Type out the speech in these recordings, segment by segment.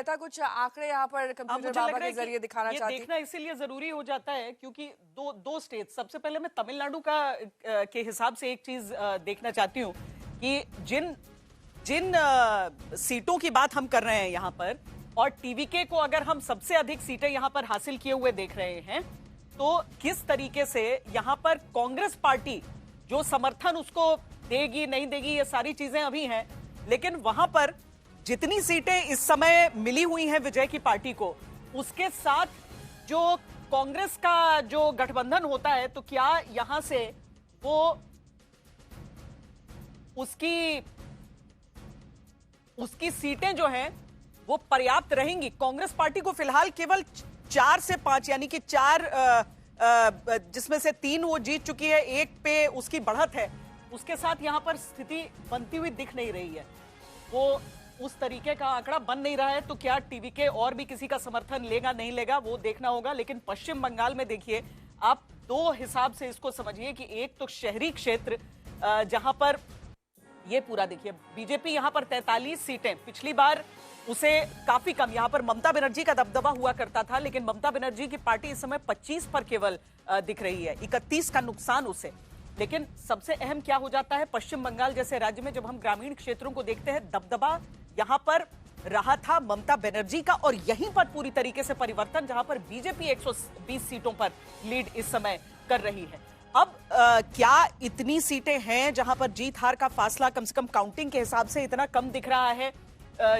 श्वेता कुछ आंकड़े यहाँ पर कंप्यूटर बाबा के जरिए दिखाना चाहती हूँ। देखना इसीलिए जरूरी हो जाता है क्योंकि दो स्टेट, सबसे पहले मैं तमिलनाडु के हिसाब से एक चीज देखना चाहती हूँ कि जिन सीटों की बात हम कर रहे हैं यहाँ पर, और टीवीके को अगर हम सबसे अधिक सीटें यहाँ पर हासिल किए हुए देख रहे हैं, तो किस तरीके से यहाँ पर कांग्रेस पार्टी जो समर्थन उसको देगी नहीं देगी ये सारी चीजें अभी हैं, लेकिन वहां पर जितनी सीटें इस समय मिली हुई हैं विजय की पार्टी को, उसके साथ जो कांग्रेस का जो गठबंधन होता है, तो क्या यहां से वो उसकी सीटें जो हैं वो पर्याप्त रहेंगी? कांग्रेस पार्टी को फिलहाल केवल 4 से 5 यानी कि 4 जिसमें से 3 वो जीत चुकी है, 1 पे उसकी बढ़त है, उसके साथ यहां पर स्थिति बनती हुई दिख नहीं रही है। वो उस तरीके का आंकड़ा बन नहीं रहा है, तो क्या टीवीके और भी किसी का समर्थन लेगा नहीं लेगा वो देखना होगा। लेकिन पश्चिम बंगाल में देखिए, आप 2 हिसाब से इसको समझिए कि एक तो शहरी क्षेत्र जहां पर ये पूरा देखिए, बीजेपी यहां पर 43 सीटें, पिछली बार उसे काफी कम, यहां पर ममता बनर्जी का दबदबा हुआ करता था, लेकिन ममता बनर्जी की पार्टी इस समय 25 पर केवल दिख रही है, 31 का नुकसान उसे। लेकिन सबसे अहम क्या हो जाता है, पश्चिम बंगाल जैसे राज्य में जब हम ग्रामीण क्षेत्रों को देखते हैं, दबदबा यहां पर रहा था ममता बनर्जी का, और यहीं पर पूरी तरीके से परिवर्तन, जहां पर बीजेपी 120 सीटों पर लीड इस समय कर रही है। अब क्या इतनी सीटें हैं जहां पर जीत हार का फासला कम से कम काउंटिंग के हिसाब से इतना कम दिख रहा है,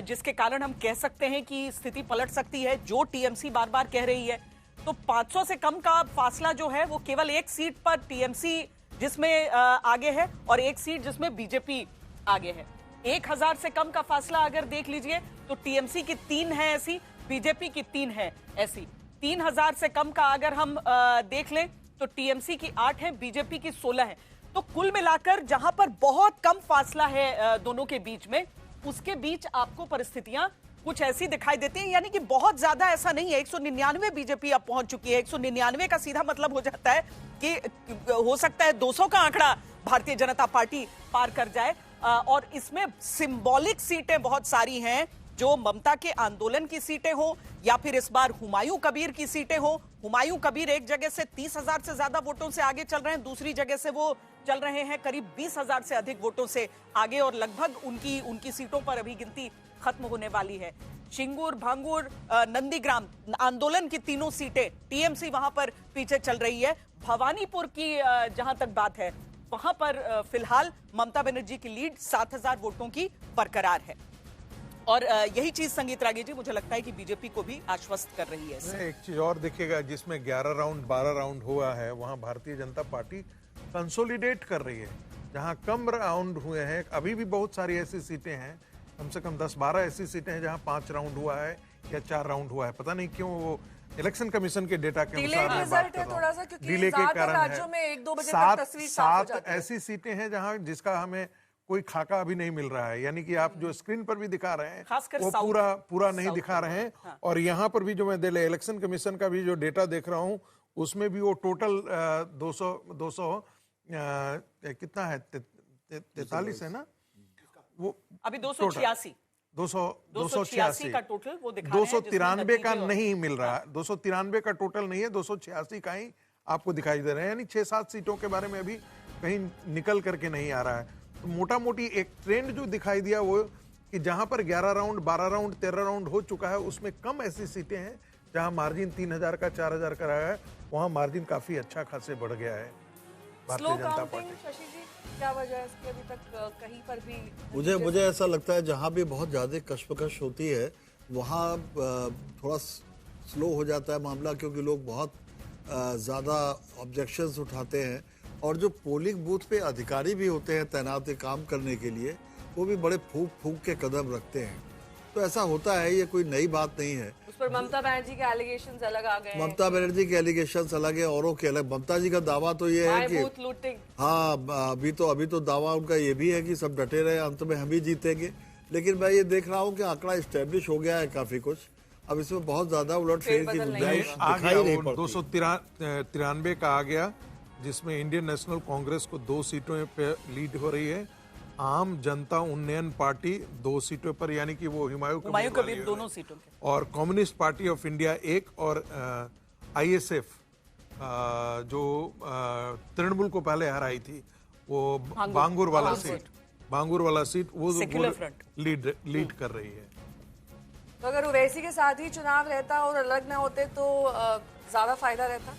जिसके कारण हम कह सकते हैं कि स्थिति पलट सकती है, जो टीएमसी बार बार कह रही है? तो 500 से कम का फासला जो है वो केवल एक सीट पर टीएमसी जिसमें आगे है, और एक सीट जिसमें बीजेपी आगे है। 1000 से कम का फासला अगर देख लीजिए तो टीएमसी की 3 है ऐसी, बीजेपी की 3 है ऐसी। 3000 से कम का अगर हम देख लें तो टीएमसी की 8 है, बीजेपी की 16 है। तो कुल मिलाकर जहां पर बहुत कम फासला है दोनों के बीच में, उसके बीच आपको परिस्थितियां कुछ ऐसी दिखाई देती हैं, यानी कि बहुत ज्यादा ऐसा नहीं है। 199 बीजेपी अब पहुंच चुकी है। 199 का सीधा मतलब हो जाता है कि हो सकता है 200 का आंकड़ा भारतीय जनता पार्टी पार कर जाए, और इसमें सिंबॉलिक सीटें बहुत सारी हैं, जो ममता के आंदोलन की सीटें हो या फिर इस बार हुमायूं कबीर की सीटें हो। हुमायूं कबीर एक जगह से 30,000 से ज्यादा वोटों से आगे चल रहे हैं, दूसरी जगह से वो चल रहे हैं करीब 20,000 से अधिक वोटों से आगे, और लगभग उनकी सीटों पर अभी गिनती खत्म होने वाली है। चिंगूर, भांगूर, नंदीग्राम आंदोलन की तीनों सीटें टीएमसी वहां पर पीछे चल रही है। भवानीपुर की जहां तक बात है, वहां पर फिलहाल ममता बनर्जी की लीड 7,000 वोटों की बरकरार है, और यही चीज संगीत रागी जी मुझे लगता है कि बीजेपी को भी आश्वस्त कर रही है। एक चीज और देखिएगा, जिसमें 11 राउंड 12 राउंड हुआ है, वहां भारतीय जनता पार्टी कंसोलिडेट कर रही है। जहां कम राउंड हुए हैं, अभी भी बहुत सारी ऐसी सीटें हैं, कम से कम 10-12 ऐसी सीटें हैं जहां 5 राउंड हुआ है या 4 राउंड हुआ है। पता नहीं क्यों वो इलेक्शन कमीशन के डेटा के अनुसार मैं बात कर रहा हूं, डिले के कारण है। 7 ऐसी सीटें हैं जहां जिसका हमें कोई खाका अभी नहीं मिल रहा है, यानी कि आप जो स्क्रीन पर भी दिखा रहे हैं वो पूरा नहीं दिखा रहे हैं। हाँ। और यहाँ पर भी जो मैं दिल्ली इलेक्शन कमीशन का भी जो डेटा देख रहा हूँ, उसमें भी वो टोटल 200 कितना है, 43 है ना, वो अभी 286 का टोटल वो दिखा 293 का नहीं मिल रहा है, 293 का टोटल नहीं है, 286 का ही आपको दिखाई दे रहे हैं, यानी 6-7 सीटों के बारे में अभी कहीं निकल करके नहीं आ रहा है। तो मोटा मोटी एक ट्रेंड जो दिखाई दिया वो कि जहां पर 11 राउंड 12 राउंड 13 राउंड हो चुका है, उसमें कम ऐसी सीटें हैं जहां मार्जिन 3,000 का 4,000 का रहा है, वहां मार्जिन काफी अच्छा खासे बढ़ गया है भारतीय जनता पार्टी। शशि जी, क्या वजह है इसकी? अभी तक कहीं पर भी मुझे ऐसा लगता है जहां भी बहुत ज्यादा कश्मकश होती है वहां थोड़ा स्लो हो जाता है मामला, क्योंकि लोग बहुत ज्यादा ऑब्जेक्शंस उठाते हैं, और जो पोलिंग बूथ पे अधिकारी भी होते हैं तैनात काम करने के लिए, वो भी बड़े फूंक के कदम रखते हैं। तो ऐसा होता है, ये कोई नई बात नहीं है। उस पर ममता बनर्जी के एलिगेशंस अलग आ गए हैं। ममता बनर्जी के एलिगेशंस अलग है, औरों के अलग। ममता जी का दावा तो ये है कि हाँ, अभी तो दावा उनका ये भी है कि सब डटे रहे, अंत में हम ही जीतेंगे। लेकिन मैं ये देख रहा हूँ कि आंकड़ा स्टैब्लिश हो गया है काफी कुछ, अब इसमें बहुत ज्यादा उलटफेर की गुंजाइश दिखाई नहीं पड़ती। 293 का आ गया, जिसमें इंडियन नेशनल कांग्रेस को 2 सीटों पे लीड हो रही है, आम जनता उन्नयन पार्टी 2 सीटों पर, यानी कि वो हुमायूं हुमायूं कबीर कबीर दोनों सीटों के, और कम्युनिस्ट पार्टी ऑफ इंडिया 1 और आईएसएफ जो तृणमूल को पहले हराई थी, वो बांगुर वाला सीट वो सेक्युलर फ्रंट लीड कर रही है। तो अगर ओवैसी के साथ ही चुनाव रहता और अलग ना होते तो ज्यादा फायदा रहता?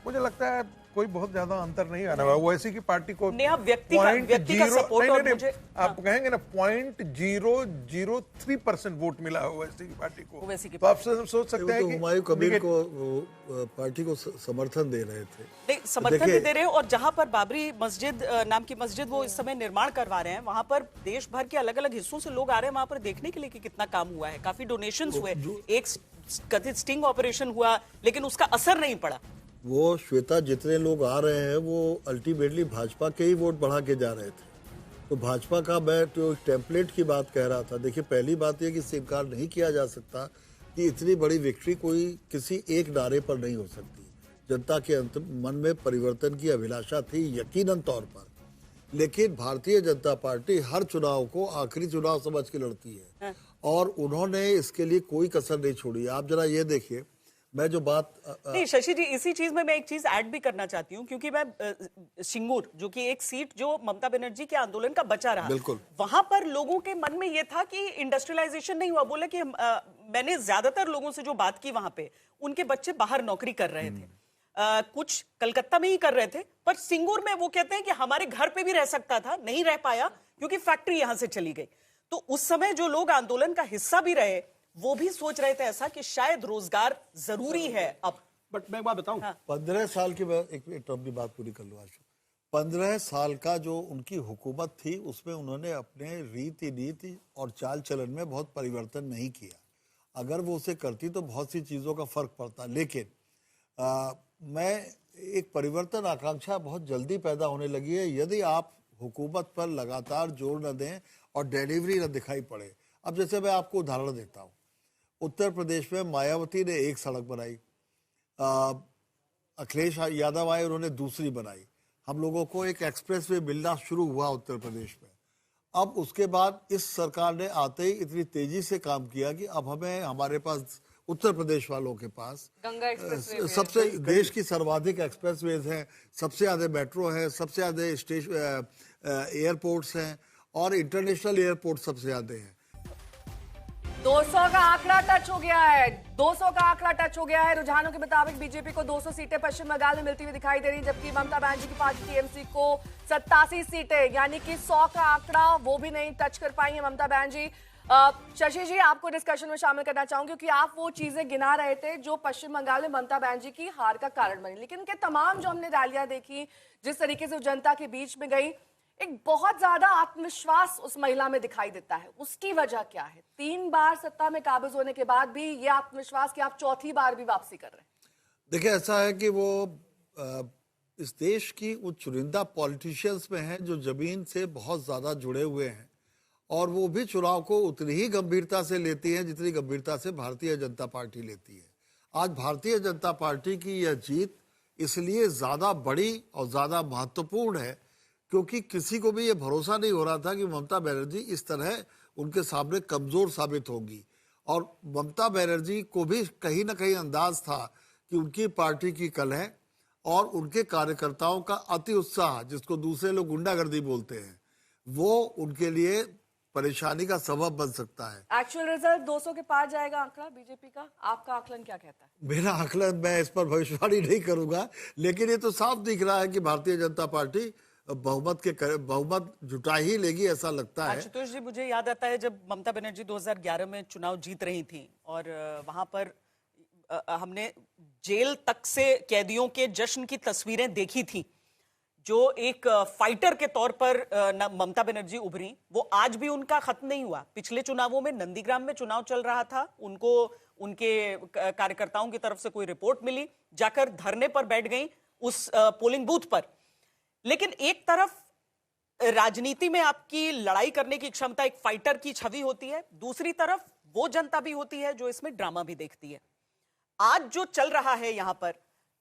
मुझे लगता है कोई बहुत ज्यादा अंतर नहीं आना हुआ। ओवैसी की पार्टी को व्यक्ति का सपोर्ट, और मुझे आप कहेंगे ना 0.003% वोट मिला है ओवैसी की पार्टी को, तो आप सोच सकते हैं कि हुमायूं कबीर को पार्टी को समर्थन दे रहे थे। नहीं, समर्थन भी दे रहे हैं, और जहां पर बाबरी मस्जिद नाम की मस्जिद वो इस समय निर्माण करवा रहे हैं, वहां पर देश भर के अलग अलग हिस्सों से लोग आ रहे हैं वहां पर देखने के लिए कि कितना काम हुआ है। काफी डोनेशंस हुए, एक कथित स्टिंग ऑपरेशन हुआ, लेकिन उसका असर नहीं पड़ा। वो श्वेता, जितने लोग आ रहे हैं वो अल्टीमेटली भाजपा के ही वोट बढ़ा के जा रहे थे। तो भाजपा का, मैं तो टेम्पलेट की बात कह रहा था। देखिए, पहली बात यह कि इससे इनकार नहीं किया जा सकता कि इतनी बड़ी विक्ट्री कोई किसी एक नारे पर नहीं हो सकती। जनता के मन में परिवर्तन की अभिलाषा थी यकीनन तौर पर, लेकिन भारतीय जनता पार्टी हर चुनाव को आखिरी चुनाव समझ के लड़ती है और उन्होंने इसके लिए कोई कसर नहीं छोड़ी। आप जरा ये देखिए, मैं जो बात नहीं शशि जी, इसी चीज में मैं एक चीज ऐड भी करना चाहती हूँ, क्योंकि मैं सिंगूर, जो कि एक सीट जो ममता बनर्जी के आंदोलन का बचा रहा, बिल्कुल, वहां पर लोगों के मन में यह था कि इंडस्ट्रियलाइजेशन नहीं हुआ। बोले कि मैंने ज्यादातर लोगों से जो बात की वहां पे, उनके बच्चे बाहर नौकरी कर रहे थे, कुछ कलकत्ता में ही कर रहे थे, पर सिंगूर में वो कहते हैं कि हमारे घर पे भी रह सकता था, नहीं रह पाया क्योंकि फैक्ट्री यहां से चली गई। तो उस समय जो लोग आंदोलन का हिस्सा भी रहे, वो भी सोच रहे थे ऐसा कि शायद रोजगार जरूरी है अब। बट मैं एक बात बताऊं, 15 साल की, मैं एक अपनी बात पूरी कर लूं आशु। 15 साल का जो उनकी हुकूमत थी, उसमें उन्होंने अपने रीति नीति और चाल चलन में बहुत परिवर्तन नहीं किया। अगर वो उसे करती तो बहुत सी चीज़ों का फर्क पड़ता। लेकिन मैं एक परिवर्तन आकांक्षा बहुत जल्दी पैदा होने लगी है यदि आप हुकूमत पर लगातार जोर न दें और डिलीवरी न दिखाई पड़े। अब जैसे मैं आपको उदाहरण देता हूँ, उत्तर प्रदेश में मायावती ने एक सड़क बनाई, अखिलेश यादव आए, उन्होंने दूसरी बनाई। हम लोगों को एक एक्सप्रेस वे मिलना शुरू हुआ उत्तर प्रदेश में। अब उसके बाद इस सरकार ने आते ही इतनी तेजी से काम किया कि अब हमें, हमारे पास उत्तर प्रदेश वालों के पास गंगा एक्सप्रेस सबसे देश की सर्वाधिक एक्सप्रेसवेज हैं, सबसे ज़्यादा मेट्रो है, सबसे ज़्यादा स्टेशन एयरपोर्ट्स हैं और इंटरनेशनल एयरपोर्ट सबसे ज़्यादा हैं। 200 का आंकड़ा टच हो गया है, 200 का आंकड़ा टच हो गया है। रुझानों के मुताबिक बीजेपी को 200 सीटें पश्चिम बंगाल में मिलती हुई दिखाई दे रही, जबकि ममता बनर्जी की पार्टी टीएमसी को 87 सीटें, यानी कि 100 का आंकड़ा वो भी नहीं टच कर पाई है ममता बनर्जी। शशि जी, आपको डिस्कशन में शामिल करना चाहूंगी, क्योंकि आप वो चीजें गिना रहे थे जो पश्चिम बंगाल में ममता बनर्जी की हार का कारण बनी, लेकिन उनके तमाम जो हमने रैलियां देखी, जिस तरीके से जनता के बीच में गई, एक बहुत ज्यादा आत्मविश्वास उस महिला में दिखाई देता है। उसकी वजह क्या है? 3 बार सत्ता में काबिज होने के बाद भी ये आत्मविश्वास कि आप चौथी बार भी वापसी कर रहे हैं। देखिए, ऐसा है कि वो इस देश की वो चुनिंदा पॉलिटिशियंस में हैं जो जमीन से बहुत ज्यादा जुड़े हुए हैं और वो भी चुनाव को उतनी ही गंभीरता से लेती हैं जितनी गंभीरता से भारतीय जनता पार्टी लेती है। आज भारतीय जनता पार्टी की यह जीत इसलिए ज्यादा बड़ी और ज्यादा महत्वपूर्ण है क्योंकि किसी को भी ये भरोसा नहीं हो रहा था कि ममता बनर्जी इस तरह उनके सामने कमजोर साबित होगी। और ममता बनर्जी को भी कहीं ना कहीं अंदाज था कि उनकी पार्टी की कलह और उनके कार्यकर्ताओं का अति उत्साह, जिसको दूसरे लोग गुंडागर्दी बोलते हैं, वो उनके लिए परेशानी का सबब बन सकता है। एक्चुअल रिजल्ट 200 के पार जाएगा आंकड़ा बीजेपी का, आपका आकलन क्या कहता है? मेरा आकलन, मैं इस पर भविष्यवाणी नहीं करूंगा, लेकिन ये तो साफ दिख रहा है कि भारतीय जनता पार्टी बहुमत जुटा ही लेगी, ऐसा लगता है। आशुतोष जी, मुझे याद आता है जब ममता बनर्जी 2011 में चुनाव जीत रही थी और वहां पर हमने जेल तक से कैदियों के जश्न की तस्वीरें देखी थी। जो एक फाइटर के तौर पर ममता बनर्जी उभरी, वो आज भी उनका खत्म नहीं हुआ। पिछले चुनावों में नंदीग्राम में चुनाव चल रहा था, उनको उनके कार्यकर्ताओं की तरफ से कोई रिपोर्ट मिली, जाकर धरने पर बैठ गई उस पोलिंग बूथ पर। लेकिन एक तरफ राजनीति में आपकी लड़ाई करने की क्षमता, एक फाइटर की छवि होती है, दूसरी तरफ वो जनता भी होती है जो इसमें ड्रामा भी देखती है। आज जो चल रहा है यहां पर,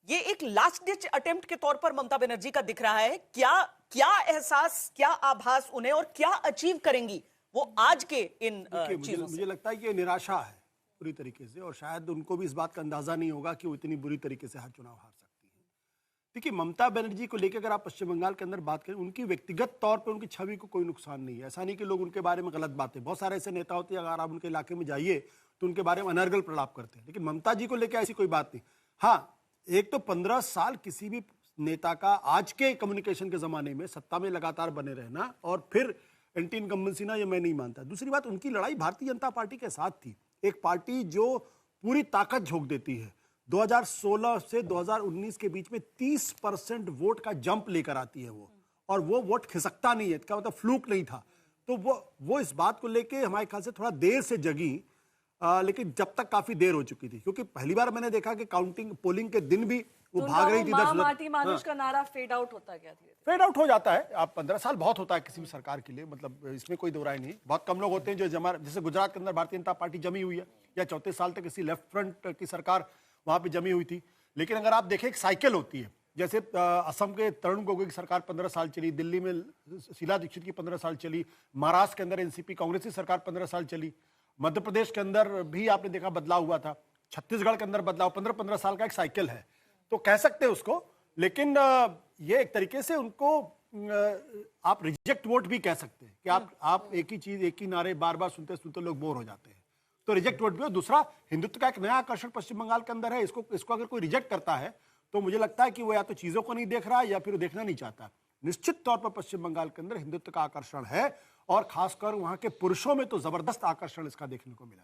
ये एक लास्ट डिच अटेम्प्ट के तौर पर ममता बनर्जी का दिख रहा है। क्या एहसास, क्या आभास उन्हें, और क्या अचीव करेंगी वो आज के इन चीजों से? मुझे लगता है कि ये निराशा है पूरी तरीके से, और शायद उनको भी इस बात का अंदाजा नहीं होगा कि वो इतनी बुरी तरीके से हर चुनाव हार सकती है। देखिए, ममता बनर्जी को लेकर अगर आप पश्चिम बंगाल के अंदर बात करें, उनकी व्यक्तिगत तौर पर उनकी छवि को कोई नुकसान नहीं है। ऐसा नहीं कि लोग उनके बारे में गलत बातें, बहुत सारे ऐसे नेता होते हैं अगर आप उनके इलाके में जाइए तो उनके बारे में अनर्गल प्रलाप करते हैं, लेकिन ममता जी को लेकर ऐसी कोई बात नहीं। हाँ, एक तो 15 साल किसी भी नेता का आज के कम्युनिकेशन के जमाने में सत्ता में लगातार बने रहना और फिर एंटी इनकम्बेंसी ना, ये मैं नहीं मानता। दूसरी बात, उनकी लड़ाई भारतीय जनता पार्टी के साथ थी, एक पार्टी जो पूरी ताकत झोंक देती है। 2016 से 2019 के बीच में 30% वोट का जंप लेकर आती है वो, और वो वोट खिसकता नहीं है, इसका मतलब फ्लूक नहीं था। तो वो इस बात को लेके हमारे ख्याल से थोड़ा देर से जगी, लेकिन जब तक काफी देर हो चुकी थी, क्योंकि पहली बार मैंने देखा कि काउंटिंग पोलिंग के दिन भी वो भाग रही थी इधर से माटी मानुष का नारा फेड आउट होता गया धीरे धीरे। फेड आउट हो जाता है। आप 15 साल बहुत होता है किसी भी सरकार के लिए, मतलब इसमें कोई दो राय नहीं। बहुत कम लोग होते हैं जो जैसे गुजरात के अंदर भारतीय जनता पार्टी जमी हुई है, या 34 साल तक किसी लेफ्ट फ्रंट की सरकार वहां पे जमी हुई थी। लेकिन अगर आप देखें, एक साइकिल होती है, जैसे असम के तरुण गोगोई की सरकार 15 साल चली, दिल्ली में शीला दीक्षित की 15 साल चली, महाराष्ट्र के अंदर एनसीपी कांग्रेस की सरकार 15 साल चली, मध्य प्रदेश के अंदर भी आपने देखा बदलाव हुआ था, छत्तीसगढ़ के अंदर बदलाव, 15-15 साल का एक साइकिल है, तो कह सकते हैं उसको। लेकिन ये एक तरीके से उनको आप रिजेक्ट वोट भी कह सकते हैं कि आप एक ही चीज, एक ही नारे बार बार सुनते सुनते लोग बोर हो जाते हैं, तो रिजेक्ट वोट भी हो। दूसरा, हिंदुत्व का एक नया आकर्षण पश्चिम बंगाल के अंदर है, इसको अगर कोई रिजेक्ट करता है तो मुझे लगता है कि वो या तो चीजों को नहीं देख रहा है या फिर वो देखना नहीं चाहता। निश्चित तौर पर पश्चिम बंगाल के अंदर हिंदुत्व का आकर्षण है, और खासकर वहां के पुरुषों में तो जबरदस्त आकर्षण इसका देखने को मिला है।